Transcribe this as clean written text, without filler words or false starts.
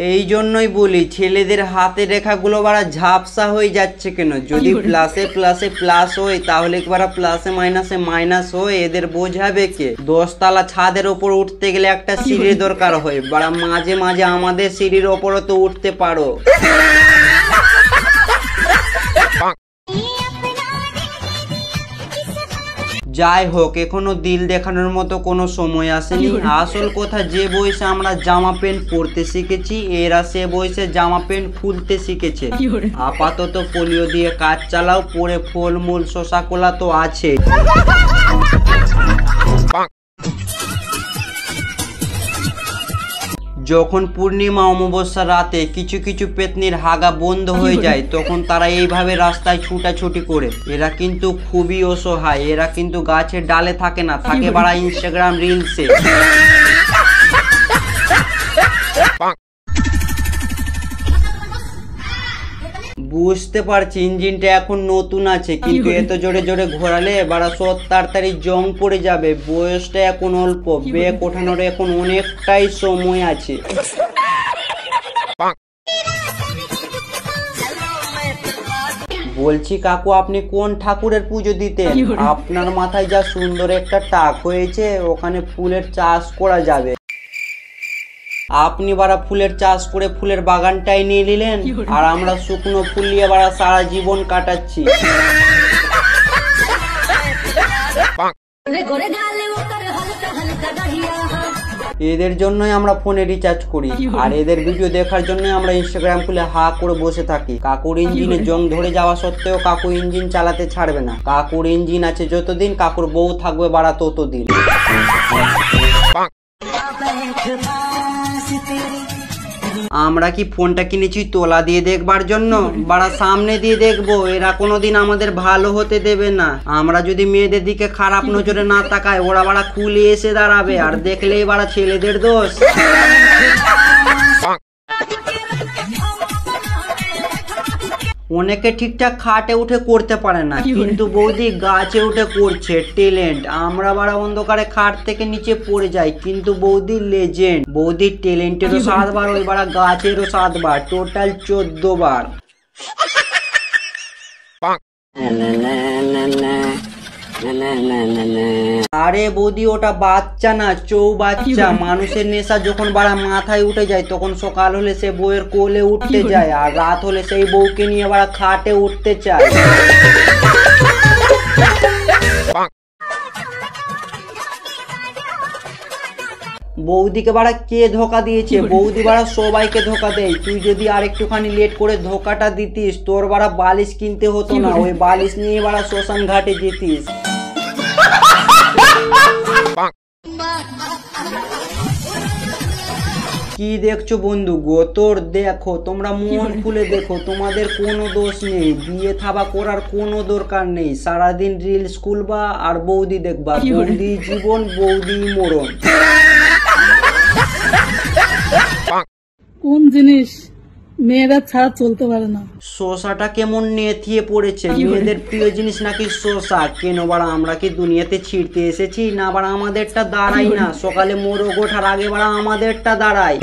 এই জন্যই বলি ছেলেদের হাতের রেখাগুলো বাড়া ঝাপসা হয়ে যাচ্ছে কেন। যদি প্লাসে প্লাসে প্লাস হয় তাহলে একবার প্লাসে মাইনাসে মাইনাস হয়, এদের বোঝাবে কে? 10 তলা ছাদের ওপর উঠতে গেলে একটা সিঁড়ির দরকার হয়, বাড়া মাঝে মাঝে আমাদের সিঁড়ির ওপরও তো উঠতে পারো। যাই হোক, এখনো দিল দেখানোর মতো কোনো সময় আসেনি। আসল কথা, যে বয়সে আমরা জামা প্যান্ট পরতে শিখেছি এরা সে বয়সে জামা প্যান্ট খুলতে শিখেছে। আপাতত পোলিও দিয়ে কাজ চালাও, পরে ফলমূল শশা কোলা তো আছে। যখন পূর্ণিমা অমাবস্যা রাতে কিছু কিছু পেতনির হাগা বন্ধ হয়ে যায় তখন তারা এইভাবে রাস্তায় ছুটাছুটি করে। এরা কিন্তু খুবই অসহায়, এরা কিন্তু গাছের ডালে থাকে না, থাকে বাড়া ইনস্টাগ্রাম রিলসে। বুঝতে পারছি ইঞ্জিনটা এখন নতুন আছে, কিন্তু এত জোরে জোরে ঘোরালে বাড়া সব তাড়াতাড়ি জং পড়ে যাবে। বয়সটা এখন অল্প, বেগ ওঠানোর এখন অনেকটাই সময় আছে। বলছি কাকু, আপনি কোন ঠাকুরের পুজো দিতেন? আপনার মাথায় যা সুন্দর একটা টাক হয়েছে, ওখানে ফুলের চাষ করা যাবে। আপনি বাড়া ফুলের চাষ করে ফুলের বাগানটাই নিয়ে নিলেন, আর আমরা শুকনো ফুল নিয়ে বাড়া সারা জীবন কাটাচ্ছি। এদের জন্যই আমরা ফোনে রিচার্জ করি, আর এদের ভিডিও দেখার জন্যই আমরা ইনস্টাগ্রাম খুলে হা করে বসে থাকি। কাকুর ইঞ্জিনে জং ধরে যাওয়া সত্ত্বেও কাকু ইঞ্জিন চালাতে ছাড়বে না। কাকুর ইঞ্জিন আছে যতদিন, কাকুর বউ থাকবে বাড়া ততদিন। আমরা কি ফোনটা কিনেছি তোলা দিয়ে দেখবার জন্য? বাড়া সামনে দিয়ে দেখবো, এরা কোনোদিন আমাদের ভালো হতে দেবে না। আমরা যদি মেয়েদের দিকে খারাপ নজরে না তাকায় ওরা বাড়া খুলে এসে দাঁড়াবে, আর দেখলেই বাড়া ছেলেদের দোষ। অনেকে ঠিকঠাক খাটে উঠে করতে পারে না, কিন্তু বৌদি গাছে উঠে করছে, ট্যালেন্ট। আমরা বাড়া অন্ধকারে খাট থেকে নিচে পড়ে যাই, কিন্তু বৌদি লেজেন্ড। বৌদির ট্যালেন্টেরও 7 বার, ওই বাড়া গাছেরও 7 বার, টোটাল 14 বার। আরে বৌদি ওটা বাচ্চা না, চৌবাচ্চা। মানুষের নেশা যখন বাড়া মাথায় উঠে যায় তখন সকাল হলে সে বউয়ের কোলে উঠতে যায়, আর রাত হলে সেই বউকে নিয়ে বাড়া খাটে উঠতে চায়। বৌদিকে বাড়া কে ধোকা দিয়েছে? বৌদি বাড়া সবাইকে ধোকা দেয়। তুই যদি আর একটুখানি লেট করে ধোকাটা দিতিস, তোর বাড়া বালিশ কিনতে হতো না, ওই বালিশ নিয়ে বাড়া শ্মশান ঘাটে যেতিস। কি দেখছো বন্ধু? গোতর দেখো, তোমরা মন খুলে দেখো, তোমাদের কোনো দোষ নেই। বিয়ে থাবা করার কোনো দরকার নেই, সারাদিন রিলস খুলবা আর বৌদি দেখবা। বৌদি জীবন, বৌদি মরণ। কোন জিনিস মেয়েরা ছাড়া চলতে পারে না? শসাটা কেমন নেতিয়ে পড়েছে। মেয়েদের প্রিয় জিনিস নাকি শসা। কেন বাড়া আমরা কি দুনিয়াতে ছিঁড়তে এসেছি? না বাড়া আমাদেরটা দাঁড়াই না, সকালে মোরগ ওঠার আগে বাড়া আমাদেরটা দাঁড়াই।